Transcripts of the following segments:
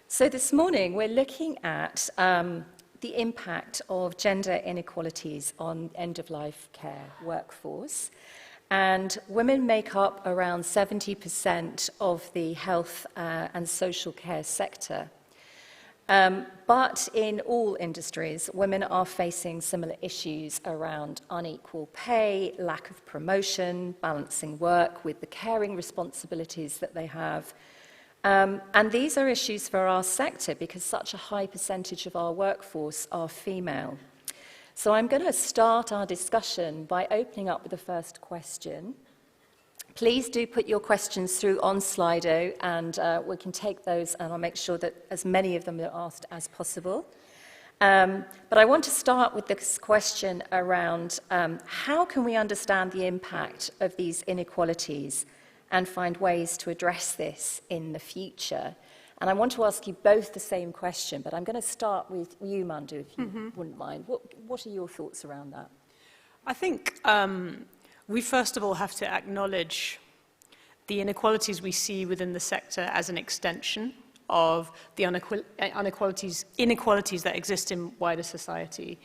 So this morning we're looking at the impact of gender inequalities on end-of-life care workforce. And women make up around 70% of the health and social care sector. But in all industries, women are facing similar issues around unequal pay, lack of promotion, balancing work with the caring responsibilities that they have. And these are issues for our sector because such a high percentage of our workforce are female. So I'm going to start our discussion by opening up with the first question. Please do put your questions through on Slido, and we can take those, and I'll make sure that as many of them are asked as possible. But I want to start with this question around how can we understand the impact of these inequalities and find ways to address this in the future? And I want to ask you both the same question, but I'm going to start with you, Mandu, if you wouldn't mind. What are your thoughts around that? I think we first of all have to acknowledge the inequalities we see within the sector as an extension of the inequalities that exist in wider society.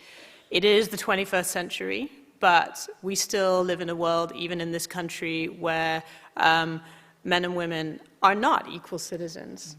It is the 21st century, but we still live in a world, even in this country, where men and women are not equal citizens.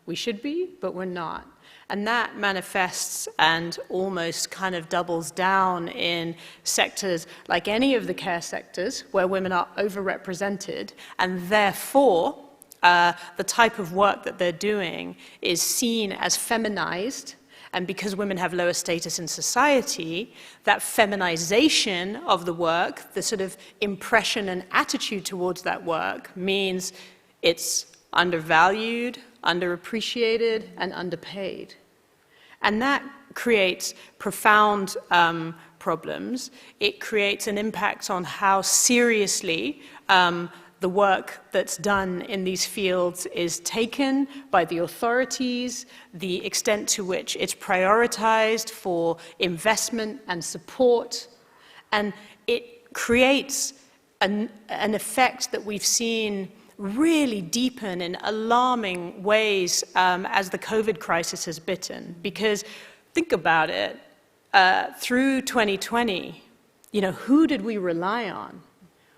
We should be, but we're not. And that manifests and almost kind of doubles down in sectors like any of the care sectors where women are overrepresented, and therefore the type of work that they're doing is seen as feminized. And because women have lower status in society, that feminization of the work, the sort of impression and attitude towards that work, means it's undervalued, underappreciated, and underpaid. And that creates profound problems. It creates an impact on how seriously the work that's done in these fields is taken by the authorities, the extent to which it's prioritized for investment and support. And it creates an effect that we've seen really deepen in alarming ways as the COVID crisis has bitten. Because think about it, through 2020, who did we rely on?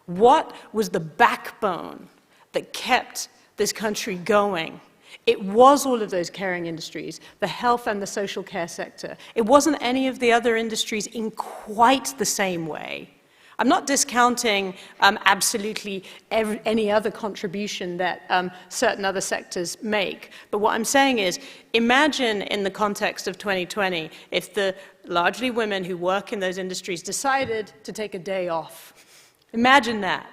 What was the backbone that kept this country going? It was all of those caring industries, the health and the social care sector. It wasn't any of the other industries in quite the same way. I'm not discounting absolutely any other contribution that certain other sectors make. But what I'm saying is, imagine in the context of 2020, if the largely women who work in those industries decided to take a day off. Imagine that.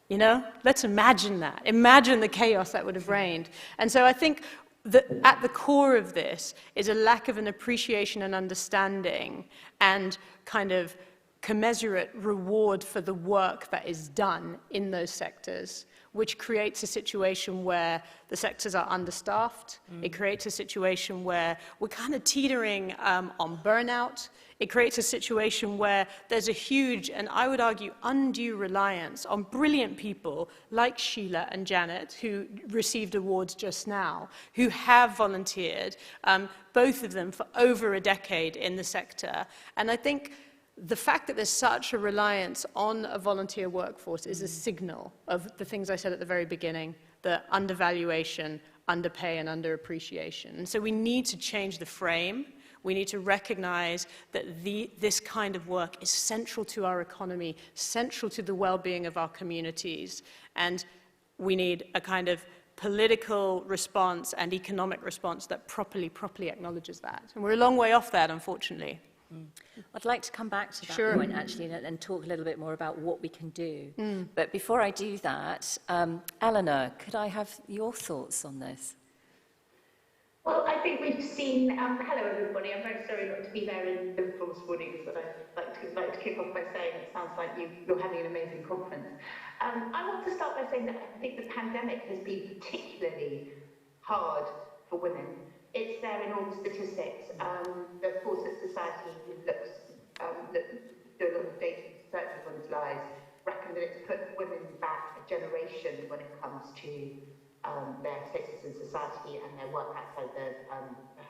Let's imagine that. Imagine the chaos that would have reigned. And so I think that at the core of this is a lack of an appreciation and understanding and kind of commensurate reward for the work that is done in those sectors, which creates a situation where the sectors are understaffed. It creates a situation where we're kind of teetering on burnout. It creates a situation where there's a huge, and I would argue, undue reliance on brilliant people like Sheila and Janet, who received awards just now, who have volunteered, both of them for over a decade in the sector. And I think the fact that there's such a reliance on a volunteer workforce is a signal of the things I said at the very beginning, the undervaluation, underpay, and underappreciation. And so we need to change the frame. We need to recognize that this kind of work is central to our economy, central to the well-being of our communities, and we need a kind of political response and economic response that properly acknowledges that. And we're a long way off that, unfortunately. I'd like to come back to that point, actually, and talk a little bit more about what we can do. But before I do that, Eleanor, could I have your thoughts on this? Well, I think we've seen, hello everybody, I'm very sorry not to be there in Liverpool this morning, but I'd like to kick off by saying it sounds like you're having an amazing conference. I want to start by saying that I think the pandemic has been particularly hard for women. It's there in all the statistics. The Forces Society, who do a lot of data research of women's lives, reckon that it's put women back a generation when it comes to their status in society and their work outside the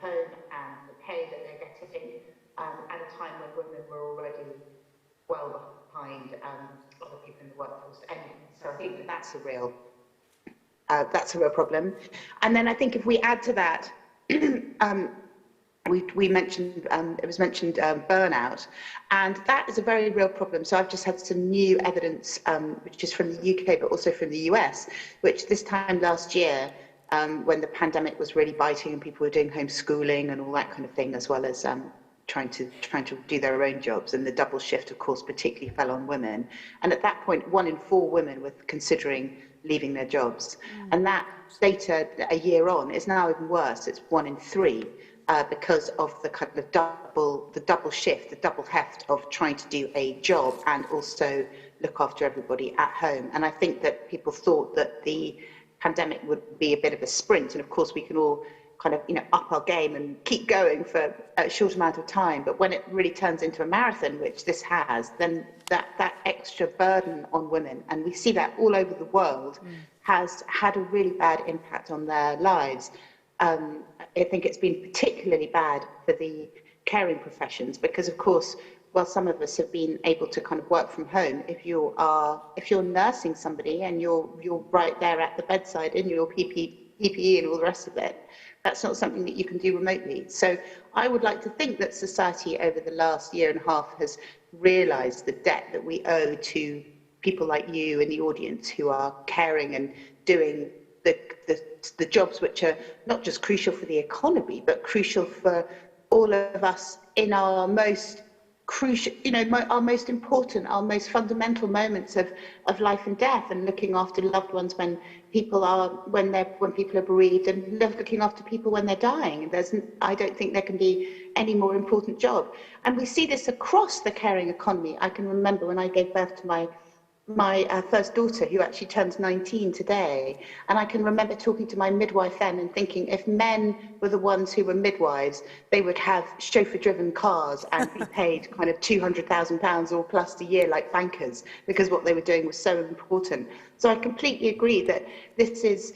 home and the pay that they're getting at a time when women were already well behind other people in the workforce anyway. So I think that that's a real problem. And then I think if we add to that, we mentioned, it was mentioned burnout, and that is a very real problem. So I've just had some new evidence, which is from the UK, but also from the US, which this time last year, when the pandemic was really biting and people were doing homeschooling and all that kind of thing, as well as trying to do their own jobs, and the double shift, of course, particularly fell on women. And at that point, 1 in 4 women were considering leaving their jobs. And that data a year on is now even worse. It's 1 in 3. Because of the kind of double shift, the double heft of trying to do a job and also look after everybody at home. And I think that people thought that the pandemic would be a bit of a sprint, and of course we can all kind of, up our game and keep going for a short amount of time. But when it really turns into a marathon, which this has, then that extra burden on women, and we see that all over the world, has had a really bad impact on their lives. I think it's been particularly bad for the caring professions because, of course, while some of us have been able to kind of work from home, if you're nursing somebody and you're right there at the bedside in your PPE and all the rest of it, that's not something that you can do remotely. So I would like to think that society over the last year and a half has realised the debt that we owe to people like you in the audience who are caring and doing the jobs which are not just crucial for the economy, but crucial for all of us in our most crucial, our most important, our most fundamental moments of life and death, and looking after loved ones when people are bereaved, and looking after people when they're dying. I don't think there can be any more important job. And we see this across the caring economy. I can remember when I gave birth to my first daughter, who actually turns 19 today, and I can remember talking to my midwife then and thinking, if men were the ones who were midwives, they would have chauffeur-driven cars and be paid kind of £200,000 or plus a year like bankers, because what they were doing was so important. So I completely agree that this is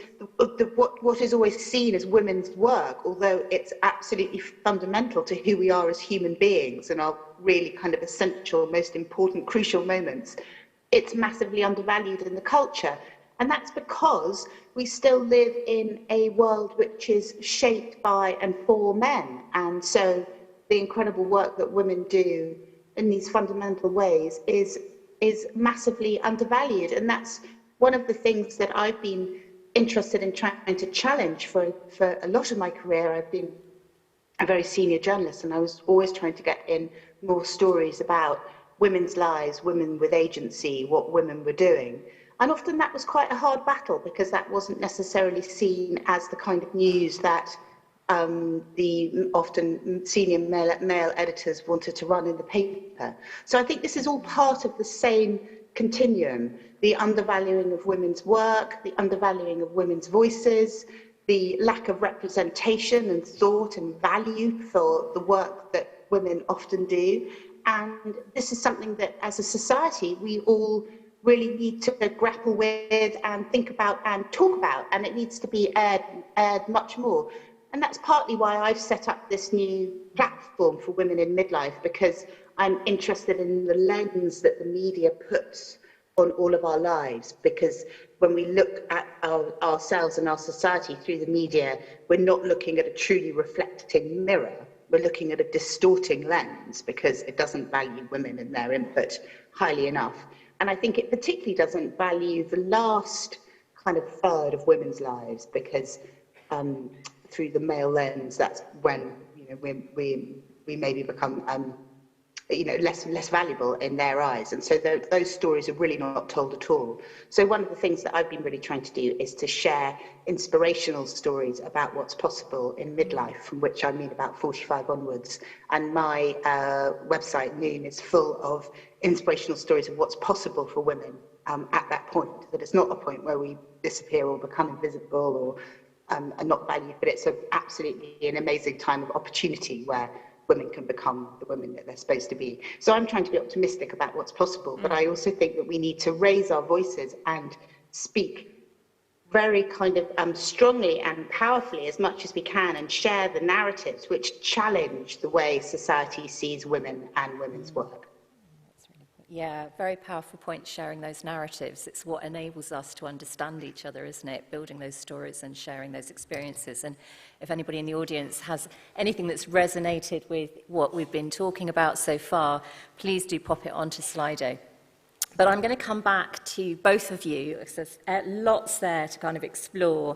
what is always seen as women's work, although it's absolutely fundamental to who we are as human beings and our really kind of essential, most important, crucial moments. It's massively undervalued in the culture. And that's because we still live in a world which is shaped by and for men. And so the incredible work that women do in these fundamental ways is massively undervalued. And that's one of the things that I've been interested in trying to challenge for a lot of my career. I've been a very senior journalist, and I was always trying to get in more stories about women's lives, women with agency, what women were doing. And often that was quite a hard battle, because that wasn't necessarily seen as the kind of news that the often senior male editors wanted to run in the paper. So I think this is all part of the same continuum: the undervaluing of women's work, the undervaluing of women's voices, the lack of representation and thought and value for the work that women often do. And this is something that, as a society, we all really need to grapple with and think about and talk about, and it needs to be aired much more. And that's partly why I've set up this new platform for women in midlife, because I'm interested in the lens that the media puts on all of our lives. Because when we look at ourselves and our society through the media, we're not looking at a truly reflecting mirror. We're looking at a distorting lens, because it doesn't value women and their input highly enough. And I think it particularly doesn't value the last kind of third of women's lives, because through the male lens, that's when we maybe become less valuable in their eyes. And so those stories are really not told at all. So one of the things that I've been really trying to do is to share inspirational stories about what's possible in midlife, from which I mean about 45 onwards. And my website, Noon, is full of inspirational stories of what's possible for women at that point, that it's not a point where we disappear or become invisible or are not valued, but it's absolutely an amazing time of opportunity where women can become the women that they're supposed to be. So I'm trying to be optimistic about what's possible, but I also think that we need to raise our voices and speak very kind of strongly and powerfully as much as we can and share the narratives which challenge the way society sees women and women's work. Yeah, very powerful point, sharing those narratives. It's what enables us to understand each other, isn't it? Building those stories and sharing those experiences. And if anybody in the audience has anything that's resonated with what we've been talking about so far, please do pop it onto Slido. But I'm going to come back to both of you, because there's lots there to kind of explore.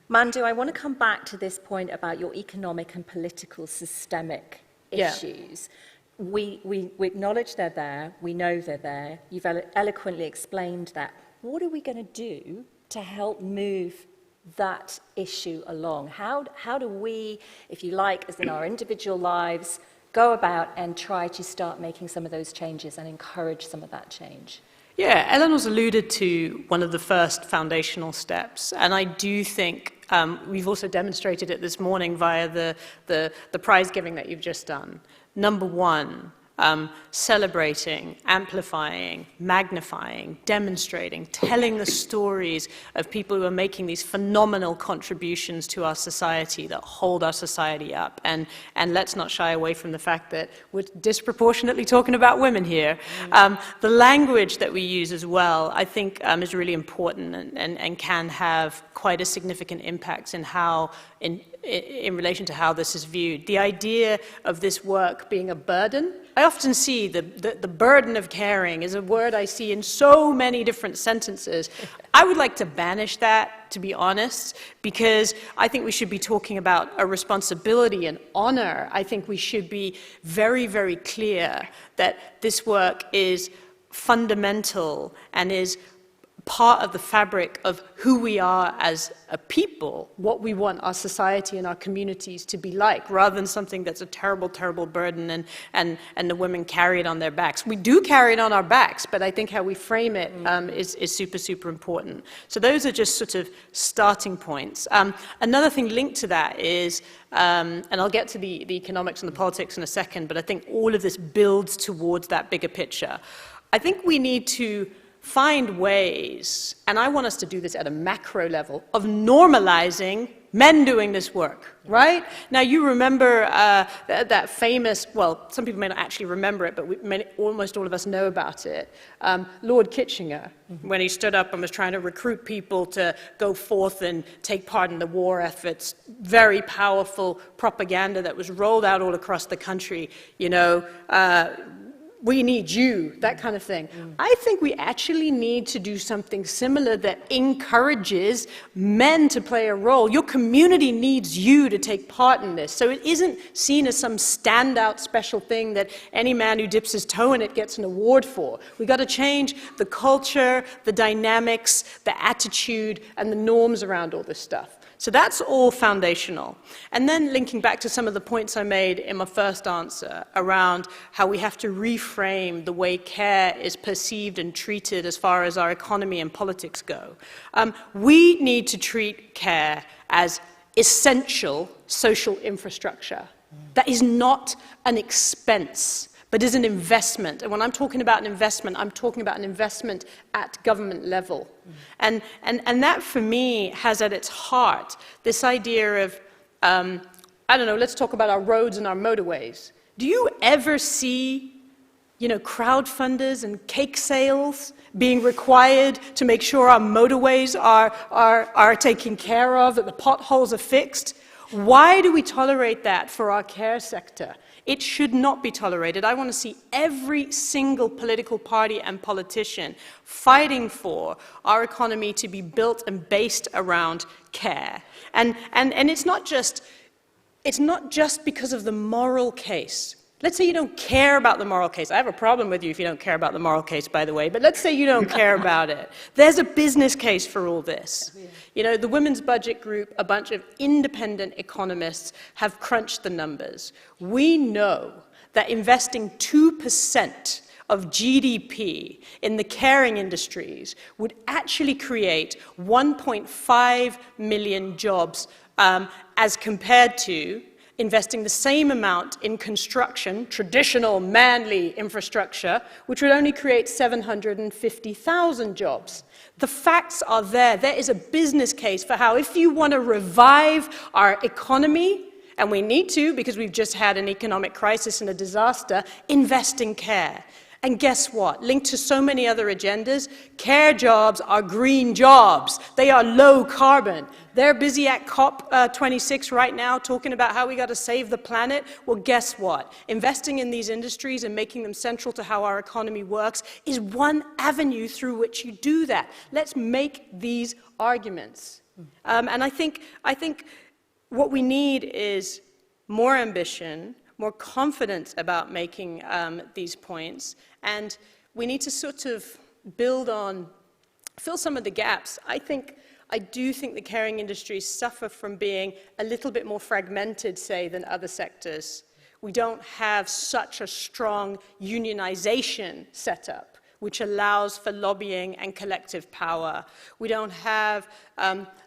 Mandu, I want to come back to this point about your economic and political systemic issues. We acknowledge they're there, we know they're there, you've eloquently explained that. What are we going to do to help move that issue along? How do we, if you like, as in our individual lives, go about and try to start making some of those changes and encourage some of that change? Yeah, Eleanor's alluded to one of the first foundational steps, and I do think we've also demonstrated it this morning via the prize giving that you've just done. Number one, celebrating, amplifying, magnifying, demonstrating, telling the stories of people who are making these phenomenal contributions to our society that hold our society up. And let's not shy away from the fact that we're disproportionately talking about women here. The language that we use as well, I think, is really important and can have quite a significant impact in how, in relation to how this is viewed. The idea of this work being a burden, I often see the burden of caring is a word I see in so many different sentences. I would like to banish that, to be honest, because I think we should be talking about a responsibility and honor. I think we should be very, very clear that this work is fundamental and is part of the fabric of who we are as a people, what we want our society and our communities to be like, rather than something that's a terrible, terrible burden and the women carry it on their backs. We do carry it on our backs, but I think how we frame it is super, super important. So those are just sort of starting points. Another thing linked to that is, and I'll get to the economics and the politics in a second, but I think all of this builds towards that bigger picture. I think we need to find ways, and I want us to do this at a macro level, of normalizing men doing this work, right? Now, you remember that famous, well, some people may not actually remember it, but almost all of us know about it, Lord Kitchener, when he stood up and was trying to recruit people to go forth and take part in the war efforts. Very powerful propaganda that was rolled out all across the country, you know, we need you, that kind of thing. I think we actually need to do something similar that encourages men to play a role. Your community needs you to take part in this. So it isn't seen as some standout special thing that any man who dips his toe in it gets an award for. We've got to change the culture, the dynamics, the attitude, and the norms around all this stuff. So that's all foundational. And then linking back to some of the points I made in my first answer around how we have to reframe the way care is perceived and treated as far as our economy and politics go. We need to treat care as essential social infrastructure. That is not an expense, but is an investment. And when I'm talking about an investment, I'm talking about an investment at government level. And that, for me, has at its heart this idea of, I don't know, let's talk about our roads and our motorways. Do you ever see, you know, crowdfunders and cake sales being required to make sure our motorways are taken care of, that the potholes are fixed? Why do we tolerate that for our care sector? It should not be tolerated. I want to see every single political party and politician fighting for our economy to be built and based around care. And it's not just because of the moral case. Let's say you don't care about the moral case. I have a problem with you if you don't care about the moral case, by the way, but let's say you don't care about it. There's a business case for all this. You know, the Women's Budget Group, a bunch of independent economists have crunched the numbers. We know that investing 2% of GDP in the caring industries would actually create 1.5 million jobs as compared to investing the same amount in construction, traditional manly infrastructure, which would only create 750,000 jobs. The facts are there. There is a business case for how, if you want to revive our economy, and we need to because we've just had an economic crisis and a disaster, invest in care. And guess what? Linked to so many other agendas, care jobs are green jobs. They are low carbon. They're busy at COP26 right now talking about how we got to save the planet. Well, guess what? Investing in these industries and making them central to how our economy works is one avenue through which you do that. Let's make these arguments. And I think what we need is more ambition, more confidence about making these points, and we need to sort of fill some of the gaps. I do think the caring industries suffer from being a little bit more fragmented, say, than other sectors. We don't have such a strong unionization setup, which allows for lobbying and collective power. We don't have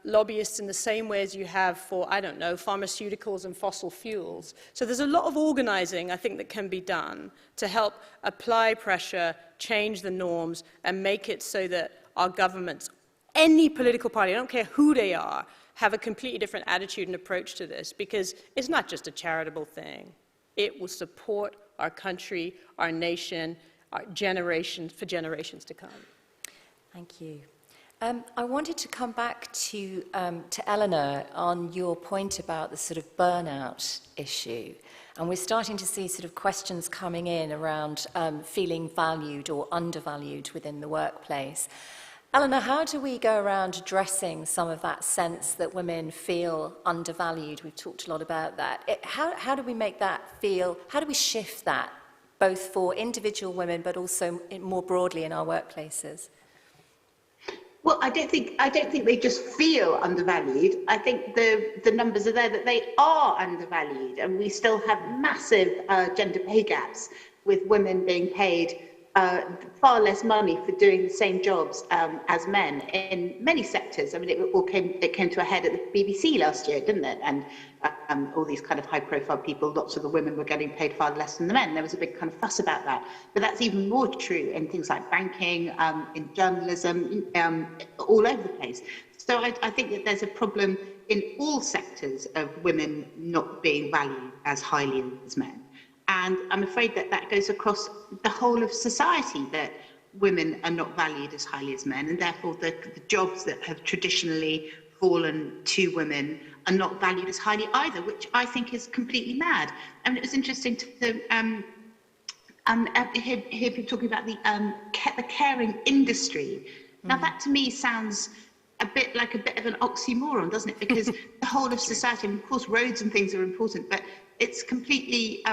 lobbyists in the same way as you have for, I don't know, pharmaceuticals and fossil fuels. So there's a lot of organizing, I think, that can be done to help apply pressure, change the norms, and make it so that our governments, any political party, I don't care who they are, have a completely different attitude and approach to this, because it's not just a charitable thing. It will support our country, our nation, for generations to come. Thank you. I wanted to come back to Eleanor on your point about the sort of burnout issue. And we're starting to see sort of questions coming in around feeling valued or undervalued within the workplace. Eleanor, how do we go around addressing some of that sense that women feel undervalued? We've talked a lot about that. How do we make that feel, how do we shift that, both for individual women, but also more broadly in our workplaces? Well, I don't think they just feel undervalued. I think the numbers are there that they are undervalued, and we still have massive gender pay gaps, with women being paid far less money for doing the same jobs as men in many sectors. I mean, it came to a head at the BBC last year, didn't it? And all these kind of high-profile people, lots of the women were getting paid far less than the men. There was a big kind of fuss about that. But that's even more true in things like banking, in journalism, all over the place. So I think that there's a problem in all sectors of women not being valued as highly as men. And I'm afraid that that goes across the whole of society, that women are not valued as highly as men, and therefore the jobs that have traditionally fallen to women are not valued as highly either, which I think is completely mad. I mean, it was interesting to hear people talking about the caring industry. Now, that to me sounds a bit of an oxymoron, doesn't it? Because the whole of society, and of course roads and things are important, but it's completely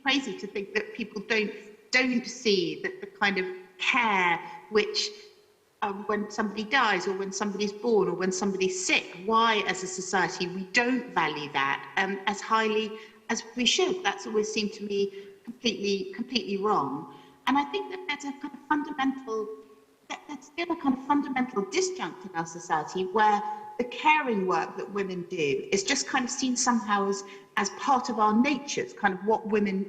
crazy to think that people don't see that the kind of care which when somebody dies, or when somebody's born, or when somebody's sick, why as a society we don't value that as highly as we should. That's always seemed to me completely wrong. And I think that there's a kind of fundamental disjunct in our society, where the caring work that women do is just kind of seen somehow as part of our nature. It's kind of what women,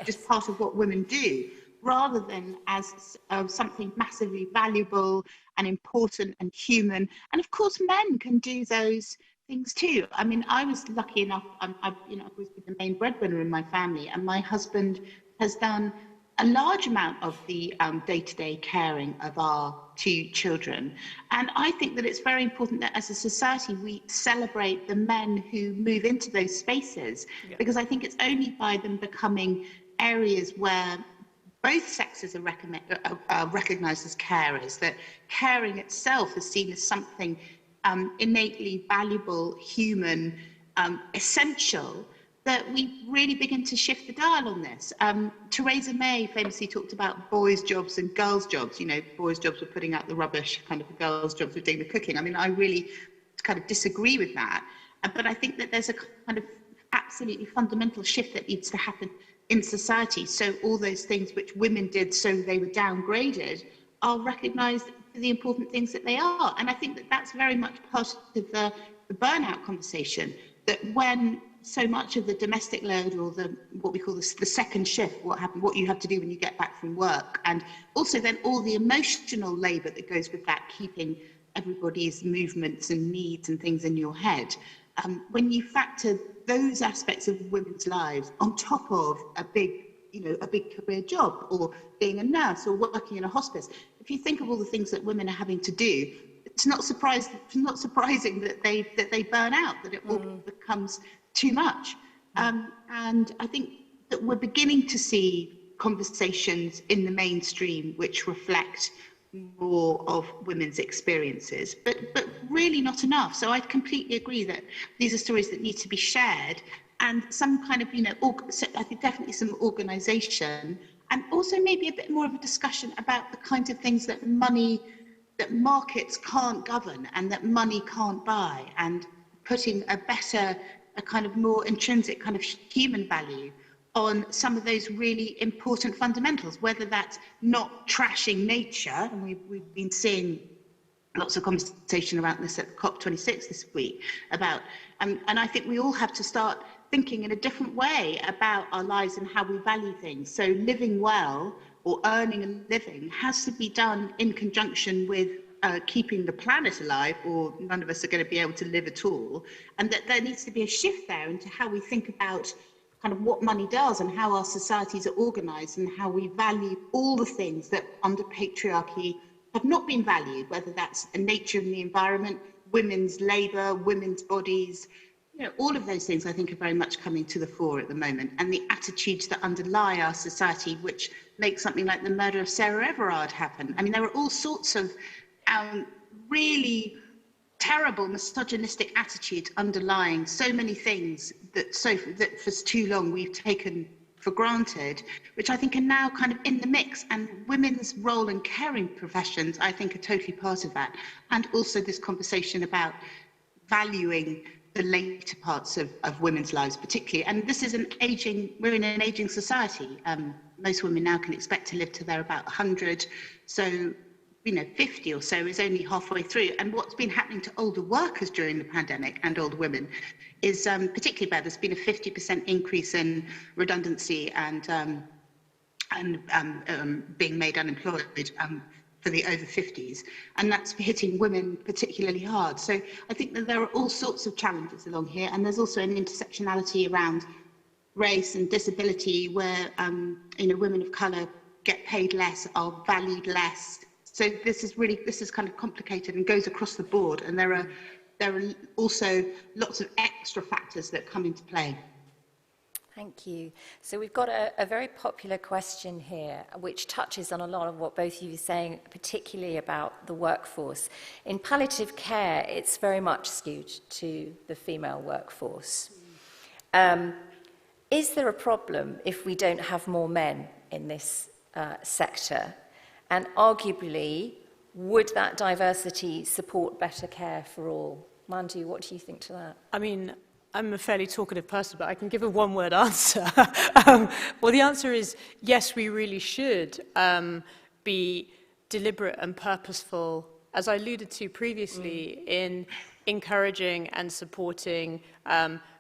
just part of what women do, rather than as something massively valuable and important and human. And of course, men can do those things too. I mean, I was lucky enough, I've always been the main breadwinner in my family, and my husband has done a large amount of the day-to-day caring of our two children. And I think that it's very important that as a society we celebrate the men who move into those spaces, because I think it's only by them becoming areas where both sexes are recognised as carers, that caring itself is seen as something innately valuable, human, essential, that we really begin to shift the dial on this. Theresa May famously talked about boys' jobs and girls' jobs. You know, boys' jobs were putting out the rubbish, kind of the girls' jobs were doing the cooking. I mean, I really kind of disagree with that. But I think that there's a kind of absolutely fundamental shift that needs to happen in society. So all those things which women did so they were downgraded are recognised for the important things that they are. And I think that that's very much part of the burnout conversation, that when so much of the domestic load, or what we call the second shift, what you have to do when you get back from work, and also then all the emotional labour that goes with that, keeping everybody's movements and needs and things in your head. When you factor those aspects of women's lives on top of a big career job, or being a nurse, or working in a hospice, if you think of all the things that women are having to do, it's not surprising that they burn out, that it all becomes too much. And I think that we're beginning to see conversations in the mainstream which reflect more of women's experiences, but really not enough. So I completely agree that these are stories that need to be shared, and some kind of, I think definitely some organisation, and also maybe a bit more of a discussion about the kinds of things that markets can't govern and that money can't buy, and putting a kind of more intrinsic kind of human value on some of those really important fundamentals, whether that's not trashing nature, and we've been seeing lots of conversation around this at COP26 this week about, and I think we all have to start thinking in a different way about our lives and how we value things. So living well, or earning a living, has to be done in conjunction with keeping the planet alive, or none of us are going to be able to live at all. And that there needs to be a shift there into how we think about kind of what money does, and how our societies are organised, and how we value all the things that under patriarchy have not been valued, whether that's nature and the environment, women's labour, women's bodies. All of those things I think are very much coming to the fore at the moment, and the attitudes that underlie our society, which make something like the murder of Sarah Everard happen. I mean, there are all sorts of really terrible misogynistic attitudes underlying so many things that for too long we've taken for granted, which I think are now kind of in the mix. And women's role in caring professions, I think, are totally part of that. And also this conversation about valuing the later parts of women's lives, particularly. And this is we're in an aging society. Most women now can expect to live till they're about 100. So, 50 or so is only halfway through. And what's been happening to older workers during the pandemic, and older women, is particularly bad. There's been a 50% increase in redundancy and being made unemployed for the over 50s, and that's hitting women particularly hard. So I think that there are all sorts of challenges along here, and there's also an intersectionality around race and disability, where women of colour get paid less, are valued less. So this is kind of complicated and goes across the board, and there are also lots of extra factors that come into play. Thank you. So we've got a very popular question here, which touches on a lot of what both of you are saying, particularly about the workforce. In palliative care, it's very much skewed to the female workforce. Is there a problem if we don't have more men in this sector? And arguably, would that diversity support better care for all? Mandu, what do you think to that? I mean, I'm a fairly talkative person, but I can give a one-word answer. Well, the answer is yes, we really should be deliberate and purposeful, as I alluded to previously, in encouraging and supporting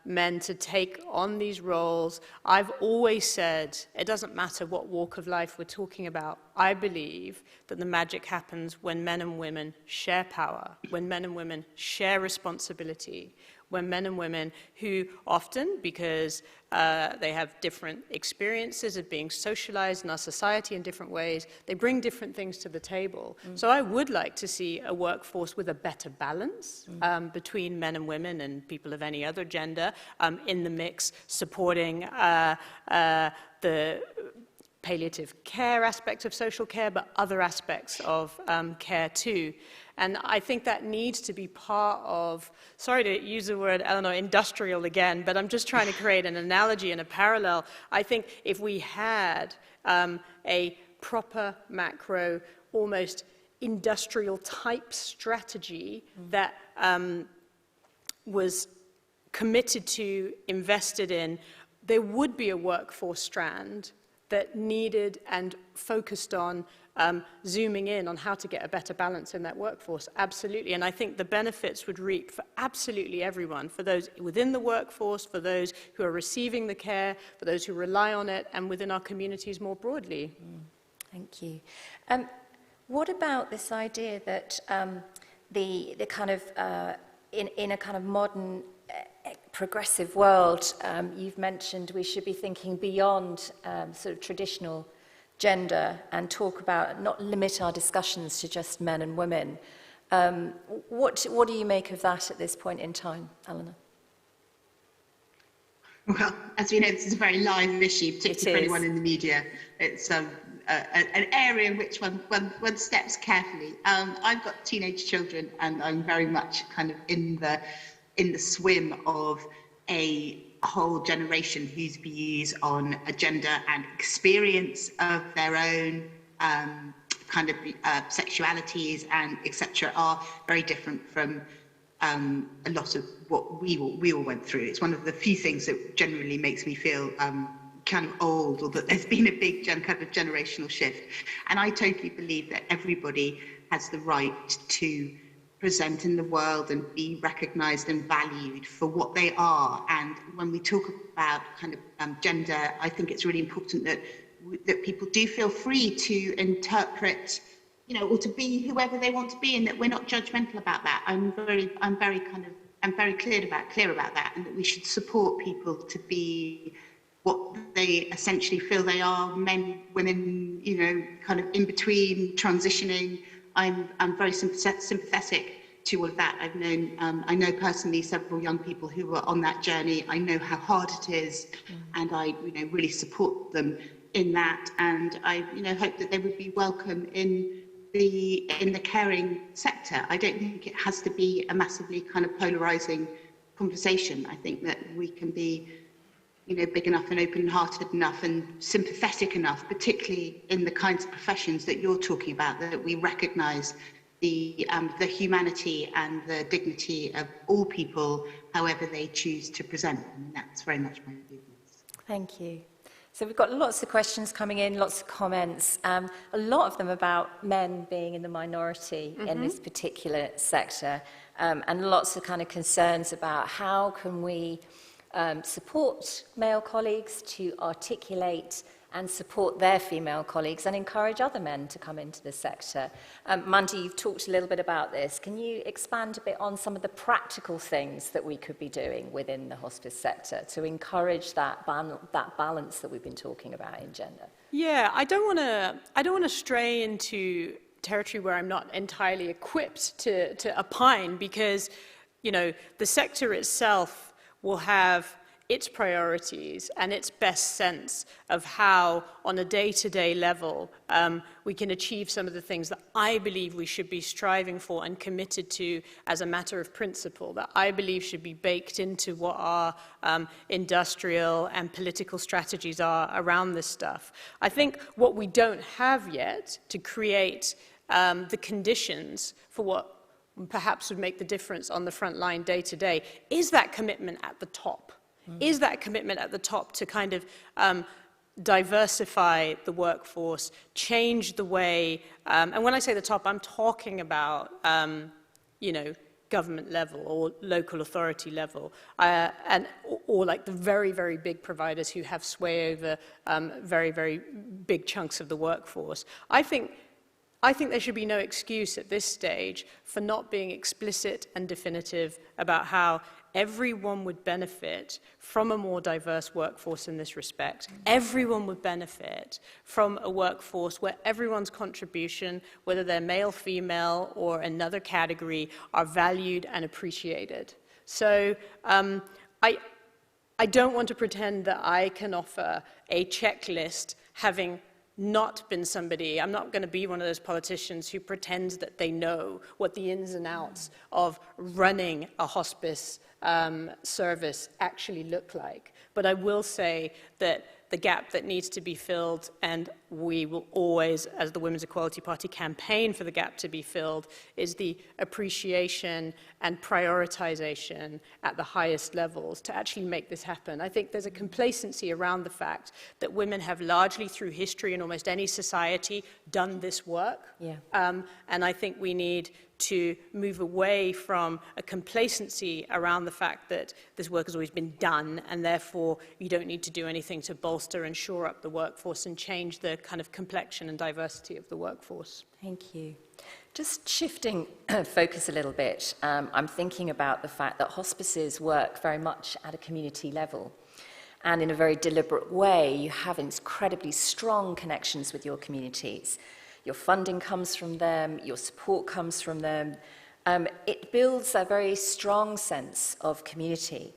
men to take on these roles. I've always said, it doesn't matter what walk of life we're talking about. I believe that the magic happens when men and women share power, when men and women share responsibility, when men and women who often, because they have different experiences of being socialized in our society in different ways, they bring different things to the table. So I would like to see a workforce with a better balance between men and women and people of any other gender in the mix, supporting the palliative care aspect of social care, but other aspects of care too. And I think that needs to be part of, sorry to use the word, Eleanor, industrial again, but I'm just trying to create an analogy and a parallel. I think if we had a proper macro, almost industrial type strategy that was committed to, invested in, there would be a workforce strand that needed and focused on zooming in on how to get a better balance in that workforce, absolutely. And I think the benefits would reap for absolutely everyone, for those within the workforce, for those who are receiving the care, for those who rely on it, and within our communities more broadly. Thank you. What about this idea that the kind of, in a kind of modern progressive world, you've mentioned we should be thinking beyond sort of traditional gender and talk about, not limit our discussions to just men and women. What do you make of that at this point in time, Eleanor? Well, as we know, this is a very live issue, particularly for anyone in the media. It's an area in which one steps carefully. I've got teenage children, and I'm very much kind of in the swim of a whole generation whose views on gender and experience of their own kind of sexualities and etc. are very different from a lot of what we all went through. It's one of the few things that generally makes me feel kind of old, or that there's been a big kind of generational shift. And I totally believe that everybody has the right to present in the world and be recognised and valued for what they are. And when we talk about kind of gender, I think it's really important that people do feel free to interpret, you know, or to be whoever they want to be, and that we're not judgmental about that. I'm very clear about that, and that we should support people to be what they essentially feel they are, men, women, you know, kind of in between, transitioning. I'm very sympathetic to all of that. I know personally several young people who were on that journey. I know how hard it is, and I, you know, really support them in that. And I, you know, hope that they would be welcome in the caring sector. I don't think it has to be a massively kind of polarizing conversation. I think that we can be, you know, big enough and open-hearted enough and sympathetic enough, particularly in the kinds of professions that you're talking about, that we recognise the humanity and the dignity of all people, however they choose to present. And that's very much my view. Thank you. So we've got lots of questions coming in, lots of comments, a lot of them about men being in the minority in this particular sector, and lots of kind of concerns about how can we support male colleagues to articulate and support their female colleagues and encourage other men to come into the sector. Mandy, you've talked a little bit about this. Can you expand a bit on some of the practical things that we could be doing within the hospice sector to encourage that balance that we've been talking about in gender? Yeah, I don't want to stray into territory where I'm not entirely equipped to opine, because, you know, the sector itself will have its priorities and its best sense of how, on a day-to-day level, we can achieve some of the things that I believe we should be striving for and committed to as a matter of principle, that I believe should be baked into what our industrial and political strategies are around this stuff. I think what we don't have yet to create the conditions for what perhaps would make the difference on the front line day to day is that commitment at the top. Is that commitment at the top to kind of diversify the workforce, change the way, and when I say the top, I'm talking about, you know, government level or local authority level, or like the very, very big providers who have sway over very, very big chunks of the workforce. I think there should be no excuse at this stage for not being explicit and definitive about how everyone would benefit from a more diverse workforce in this respect. Everyone would benefit from a workforce where everyone's contribution, whether they're male, female, or another category, are valued and appreciated. So I don't want to pretend that I can offer a checklist having not been somebody. I'm not going to be one of those politicians who pretends that they know what the ins and outs of running a hospice service actually look like. But I will say that the gap that needs to be filled, and we will always, as the Women's Equality Party, campaign for the gap to be filled, is the appreciation and prioritization at the highest levels to actually make this happen. I think there's a complacency around the fact that women have largely through history in almost any society done this work. Yeah. And I think we need to move away from a complacency around the fact that this work has always been done, and therefore you don't need to do anything to bolster and shore up the workforce and change the kind of complexion and diversity of the workforce. Thank you. Just shifting focus a little bit, I'm thinking about the fact that hospices work very much at a community level. And in a very deliberate way, you have incredibly strong connections with your communities. Your funding comes from them, your support comes from them. It builds a very strong sense of community.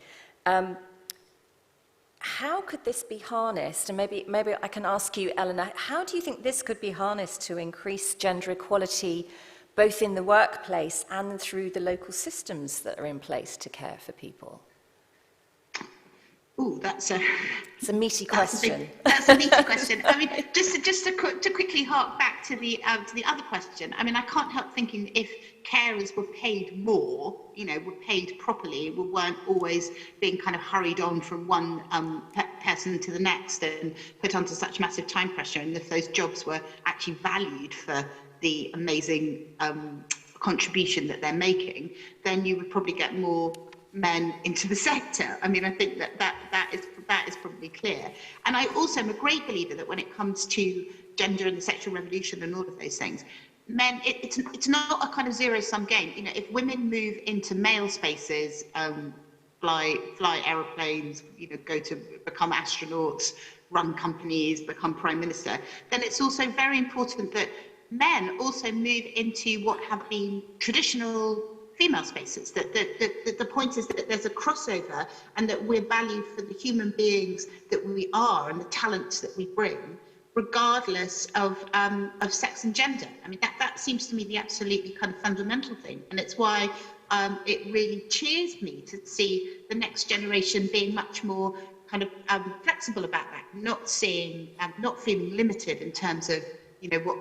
How could this be harnessed? And maybe I can ask you, Eleanor, how do you think this could be harnessed to increase gender equality, both in the workplace and through the local systems that are in place to care for people? Oh, it's a meaty question. That's a meaty question. I mean, just to quickly hark back to the other question. I mean, I can't help thinking if carers were paid more, were paid properly, weren't always being kind of hurried on from one person to the next and put under such massive time pressure, and if those jobs were actually valued for the amazing contribution that they're making, then you would probably get more men into the sector. I mean, I think that is probably clear. And I also am a great believer that when it comes to gender and the sexual revolution and all of those things, men, it's not a kind of zero-sum game. If women move into male spaces, fly aeroplanes, go to become astronauts, run companies, become prime minister, then it's also very important that men also move into what have been traditional female spaces, that the point is that there's a crossover and that we're valued for the human beings that we are and the talents that we bring, regardless of sex and gender. I mean, that seems to me the absolutely kind of fundamental thing. And it's why it really cheers me to see the next generation being much more kind of flexible about that, not feeling limited in terms of,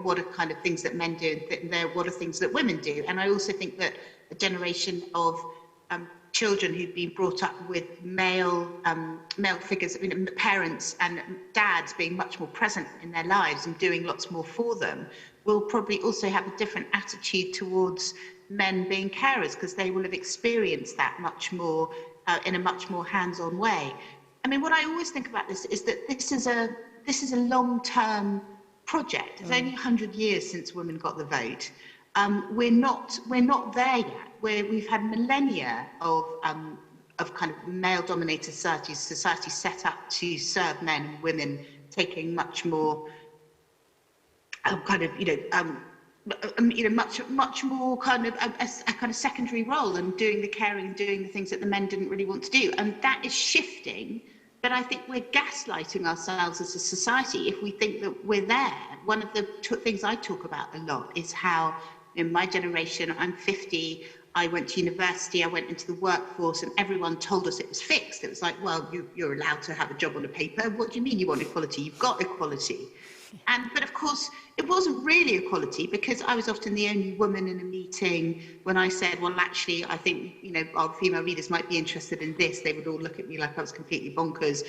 what are kind of things that men do and what are things that women do. And I also think that a generation of children who've been brought up with male figures, parents and dads being much more present in their lives and doing lots more for them, will probably also have a different attitude towards men being carers, because they will have experienced that much more in a much more hands-on way. I mean, what I always think about this is that this is a long-term project. It's only 100 years since women got the vote. We're not there yet. We've had millennia of kind of male-dominated society set up to serve men and women, taking much more much more kind of a kind of secondary role and doing the caring and doing the things that the men didn't really want to do. And that is shifting. But I think we're gaslighting ourselves as a society if we think that we're there. One of the things I talk about a lot is how, in my generation, I'm 50, I went to university, I went into the workforce, and everyone told us it was fixed. It was like, well, you're allowed to have a job on a paper. What do you mean you want equality? You've got equality. But of course, it wasn't really equality, because I was often the only woman in a meeting. When I said, well, actually, I think, our female readers might be interested in this, they would all look at me like I was completely bonkers.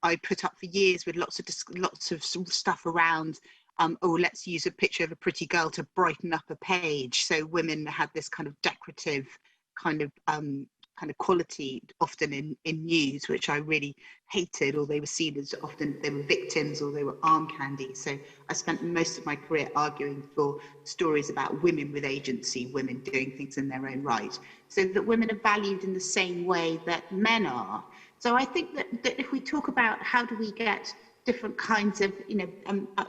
I put up for years with lots of stuff around, let's use a picture of a pretty girl to brighten up a page. So women had this kind of decorative kind of quality often in news, which I really hated, or they were seen as often they were victims or they were arm candy. So I spent most of my career arguing for stories about women with agency, women doing things in their own right, so that women are valued in the same way that men are. So I think that if we talk about how do we get different kinds of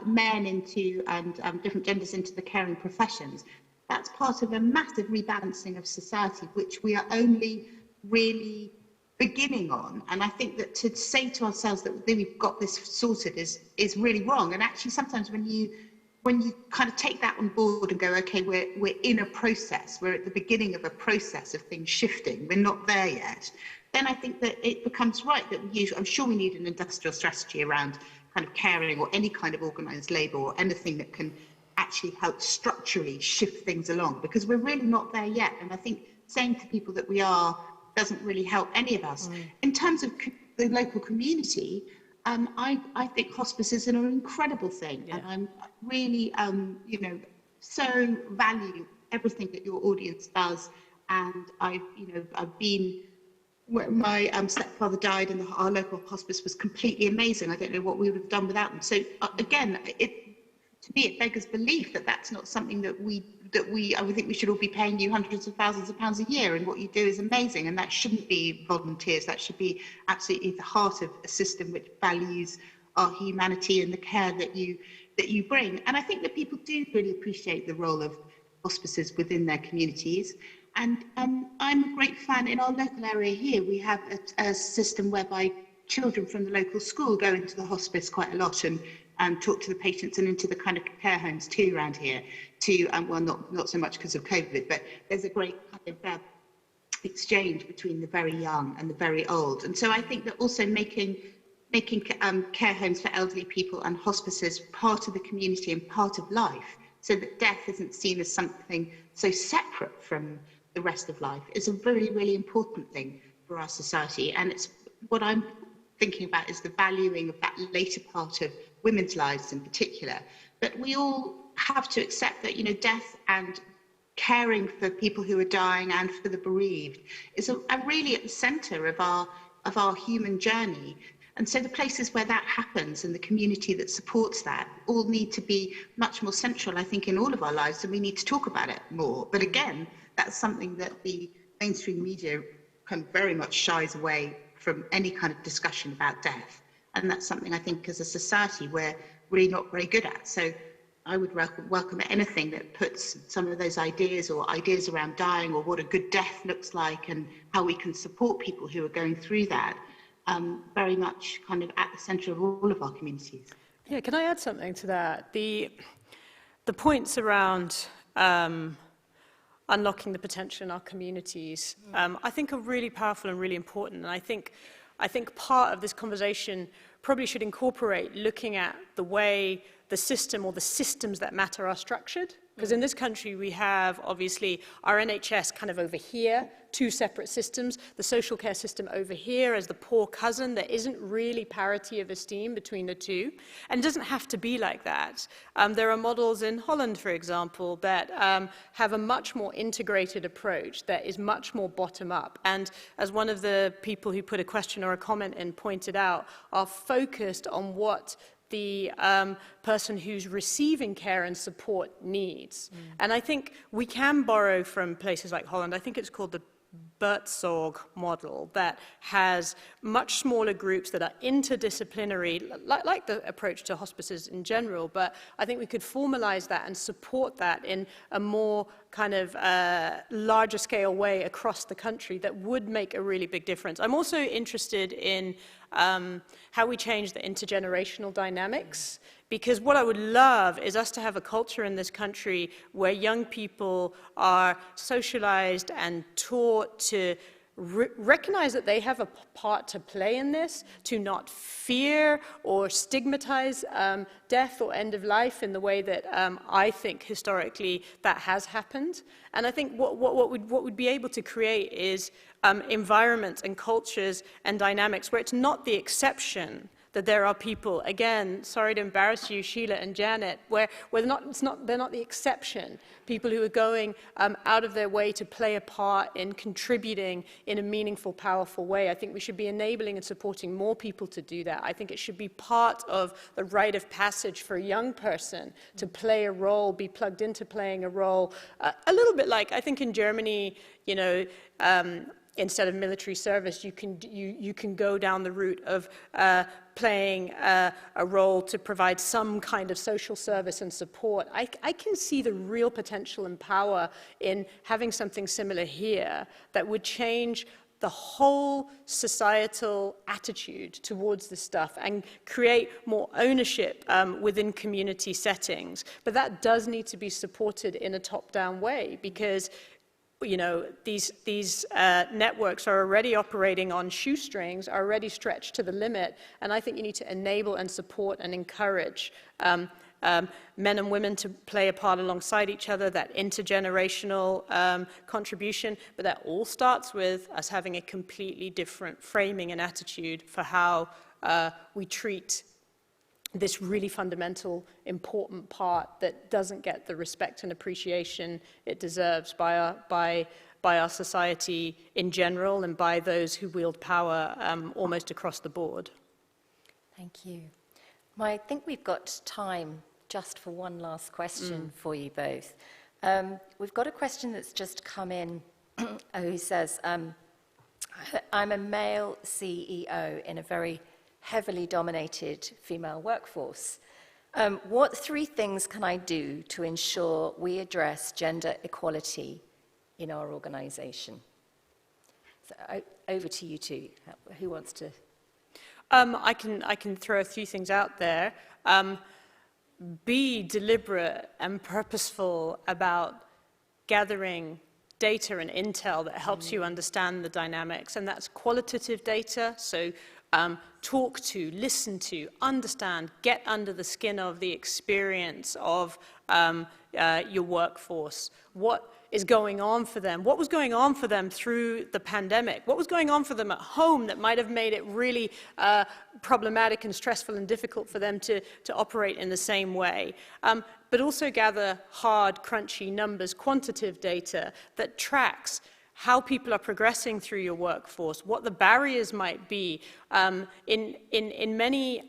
men into and different genders into the caring professions, that's part of a massive rebalancing of society, which we are only really beginning on. And I think that to say to ourselves that we've got this sorted is really wrong. And actually, sometimes when you when you kind of take that on board and go, okay, we're in a process, we're at the beginning of a process of things shifting, we're not there yet, then I think that it becomes right that I'm sure we need an industrial strategy around kind of caring or any kind of organised labour or anything that can actually help structurally shift things along, because we're really not there yet. And I think saying to people that we are doesn't really help any of us. In terms of the local community, I think hospice is an incredible thing, and I'm really, so value everything that your audience does. And I've been. My stepfather died, and our local hospice was completely amazing. I don't know what we would have done without them. So again, to me, it beggars belief that that's not something that I would think we should all be paying you hundreds of thousands of pounds a year, and what you do is amazing, and that shouldn't be volunteers. That should be absolutely the heart of a system which values our humanity and the care that you bring. And I think that people do really appreciate the role of hospices within their communities. And I'm a great fan. In our local area here, we have a system whereby children from the local school go into the hospice quite a lot and talk to the patients, and into the kind of care homes too around here. Well, not so much because of COVID, but there's a great kind of exchange between the very young and the very old. And so I think that also making care homes for elderly people and hospices part of the community and part of life, so that death isn't seen as something so separate from the rest of life, is a really, really important thing for our society. And it's what I'm thinking about is the valuing of that later part of women's lives in particular. But we all have to accept that, death and caring for people who are dying and for the bereaved is really at the centre of our human journey. And so the places where that happens and the community that supports that all need to be much more central, I think, in all of our lives, and we need to talk about it more. But again, that's something that the mainstream media kind of very much shies away from any kind of discussion about death. And that's something I think as a society we're really not very good at. So I would welcome anything that puts some of those ideas or ideas around dying or what a good death looks like and how we can support people who are going through that, very much kind of at the centre of all of our communities. Yeah, can I add something to that? The points around unlocking the potential in our communities, I think are really powerful and really important. And I think part of this conversation probably should incorporate looking at the way the system or the systems that matter are structured. Because in this country, we have, obviously, our NHS kind of over here, two separate systems, the social care system over here as the poor cousin. There isn't really parity of esteem between the two. And it doesn't have to be like that. There are models in Holland, for example, that have a much more integrated approach that is much more bottom-up. And as one of the people who put a question or a comment in pointed out, are focused on what the person who's receiving care and support needs. And I think we can borrow from places like Holland. I think it's called the Burnout model, that has much smaller groups that are interdisciplinary, like the approach to hospices in general, but I think we could formalize that and support that in a more kind of larger scale way across the country that would make a really big difference. I'm also interested in how we change the intergenerational dynamics, because what I would love is us to have a culture in this country where young people are socialized and taught to recognize that they have a part to play in this, to not fear or stigmatize death or end of life in the way that I think historically that has happened. And I think what we'd be able to create is environments and cultures and dynamics where it's not the exception that there are people, again, sorry to embarrass you, Sheila and Janet, where they're not the exception, people who are going out of their way to play a part in contributing in a meaningful, powerful way. I think we should be enabling and supporting more people to do that. I think it should be part of the rite of passage for a young person to play a role, be plugged into playing a role, a little bit like, I think in Germany, instead of military service, you can go down the route of playing a role to provide some kind of social service and support. I can see the real potential and power in having something similar here that would change the whole societal attitude towards this stuff and create more ownership within community settings. But that does need to be supported in a top-down way, because these networks are already operating on shoestrings, are already stretched to the limit, and I think you need to enable and support and encourage men and women to play a part alongside each other, that intergenerational contribution, but that all starts with us having a completely different framing and attitude for how we treat this really fundamental, important part that doesn't get the respect and appreciation it deserves by our society in general and by those who wield power almost across the board. Thank you. Well, I think we've got time just for one last question for you both. We've got a question that's just come in who says, I'm a male CEO in a very heavily dominated female workforce. What 3 things can I do to ensure we address gender equality in our organization? So over to you two. Who wants to? I can throw a few things out there. Be deliberate and purposeful about gathering data and intel that helps you understand the dynamics, and that's qualitative data. So talk to, listen to, understand, get under the skin of the experience of your workforce. What is going on for them? What was going on for them through the pandemic? What was going on for them at home that might have made it really problematic and stressful and difficult for them to operate in the same way? But also gather hard, crunchy numbers, quantitative data that tracks how people are progressing through your workforce, what the barriers might be. In many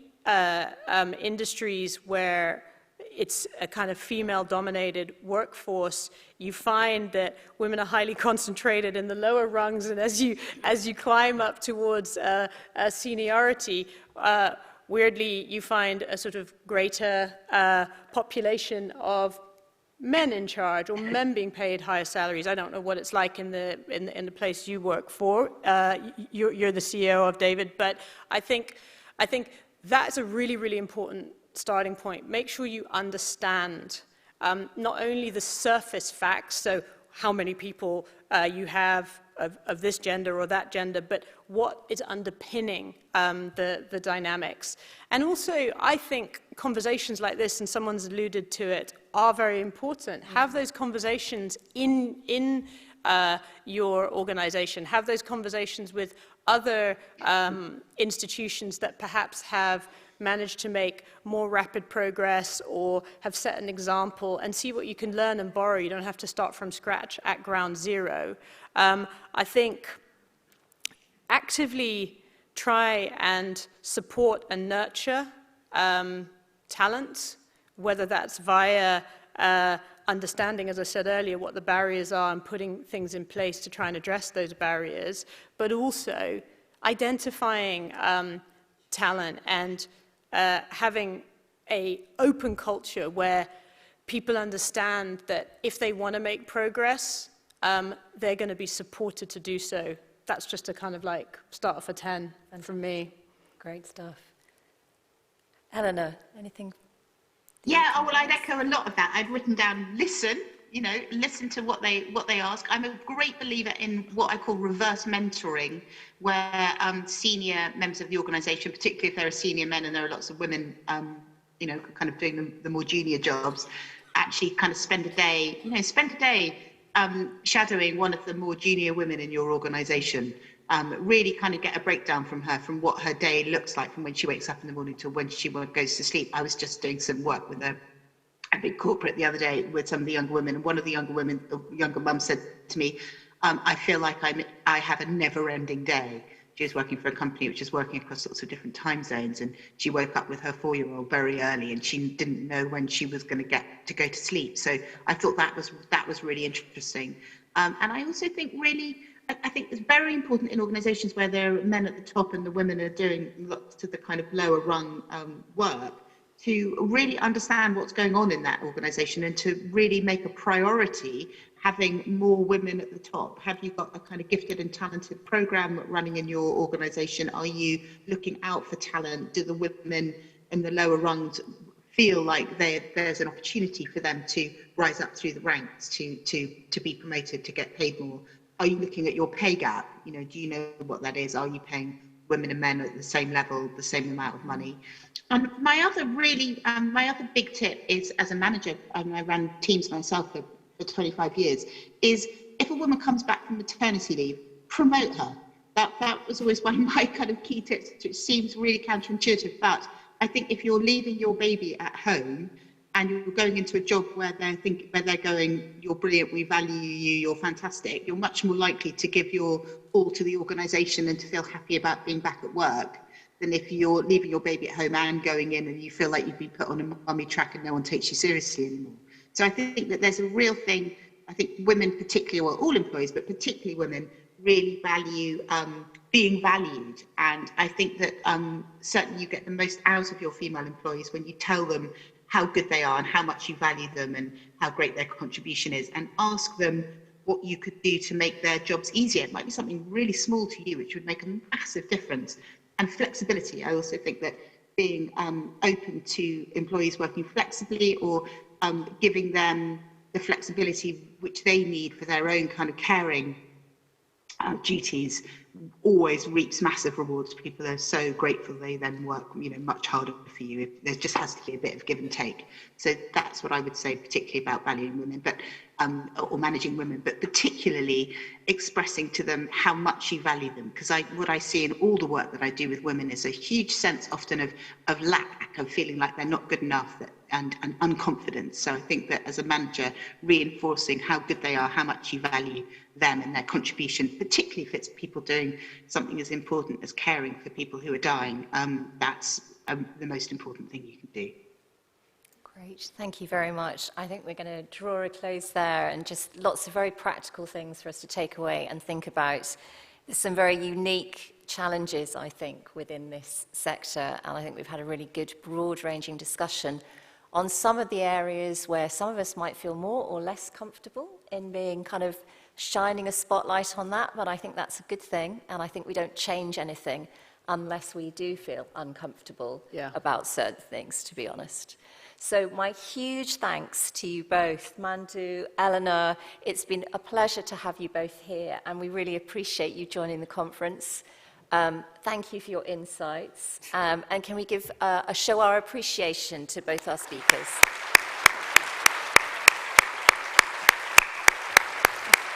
industries where it's a kind of female-dominated workforce, you find that women are highly concentrated in the lower rungs, and as you climb up towards seniority, weirdly, you find a sort of greater population of men in charge, or men being paid higher salaries. I don't know what it's like in the place you work for. You're the CEO of, David, but I think that's a really, really important starting point. Make sure you understand not only the surface facts, so how many people you have of this gender or that gender, but what is underpinning the dynamics. And also, I think conversations like this, and someone's alluded to it, are very important. Have those conversations in your organization. Have those conversations with other institutions that perhaps have managed to make more rapid progress or have set an example, and see what you can learn and borrow. You don't have to start from scratch at ground zero. I think actively try and support and nurture talent, whether that's via understanding, as I said earlier, what the barriers are and putting things in place to try and address those barriers, but also identifying talent and having an open culture where people understand that if they want to make progress, they're going to be supported to do so. That's just a kind of like start off a 10 from me. Great stuff. Eleanor, anything? Yeah, well, I'd echo a lot of that. I'd written down listen to what they ask. I'm a great believer in what I call reverse mentoring, where senior members of the organisation, particularly if there are senior men and there are lots of women, kind of doing the more junior jobs, actually kind of spend a day shadowing one of the more junior women in your organisation. Really kind of get a breakdown from her, from what her day looks like from when she wakes up in the morning to when she goes to sleep. I was just doing some work with a big corporate the other day with some of the younger women, and one of the younger mums said to me, I feel like I have a never-ending day. She was working for a company which is working across lots of different time zones, and she woke up with her 4-year-old very early, and she didn't know when she was going to get to go to sleep. So I thought that was really interesting. And I also think I think it's very important in organisations where there are men at the top and the women are doing lots of the kind of lower rung work, to really understand what's going on in that organisation and to really make a priority having more women at the top? Have you got a kind of gifted and talented program running in your organisation? Are you looking out for talent? Do the women in the lower rungs feel like there's an opportunity for them to rise up through the ranks, to be promoted, to get paid more? Are you looking at your pay gap? You know, do you know what that is? Are you paying women and men at the same level, the same amount of money? My other big tip is, as a manager, I ran teams myself for 25 years, is if a woman comes back from maternity leave, promote her. That was always one of my kind of key tips. It seems really counterintuitive, but I think if you're leaving your baby at home and you're going into a job where they're going, you're brilliant, we value you, you're fantastic, you're much more likely to give your all to the organisation and to feel happy about being back at work than if you're leaving your baby at home and going in and you feel like you've been put on a mummy track and no one takes you seriously anymore. So I think that there's a real thing. I think women particularly, well, all employees, but particularly women, really value being valued. And I think that certainly you get the most out of your female employees when you tell them how good they are and how much you value them and how great their contribution is, and ask them what you could do to make their jobs easier. It might be something really small to you, which would make a massive difference. And flexibility. I also think that being open to employees working flexibly, or giving them the flexibility which they need for their own kind of caring duties, always reaps massive rewards. People are so grateful. They then work, you know, much harder for you. There just has to be a bit of give and take. So that's what I would say, particularly about valuing women, but or managing women, but particularly expressing to them how much you value them. Because what I see in all the work that I do with women is a huge sense often of lack, of feeling like they're not good enough, and unconfidence. So I think that as a manager, reinforcing how good they are, how much you value them and their contribution, particularly if it's people doing something as important as caring for people who are dying, that's the most important thing you can do. Great, thank you very much. I think we're going to draw a close there, and just lots of very practical things for us to take away and think about. There's some very unique challenges, I think, within this sector, and I think we've had a really good broad-ranging discussion on some of the areas where some of us might feel more or less comfortable in being kind of shining a spotlight on that, but I think that's a good thing, and I think we don't change anything unless we do feel uncomfortable about certain things, to be honest. So my huge thanks to you both, Mandu, Eleanor. It's been a pleasure to have you both here, and we really appreciate you joining the conference. Thank you for your insights. And can we give show our appreciation to both our speakers?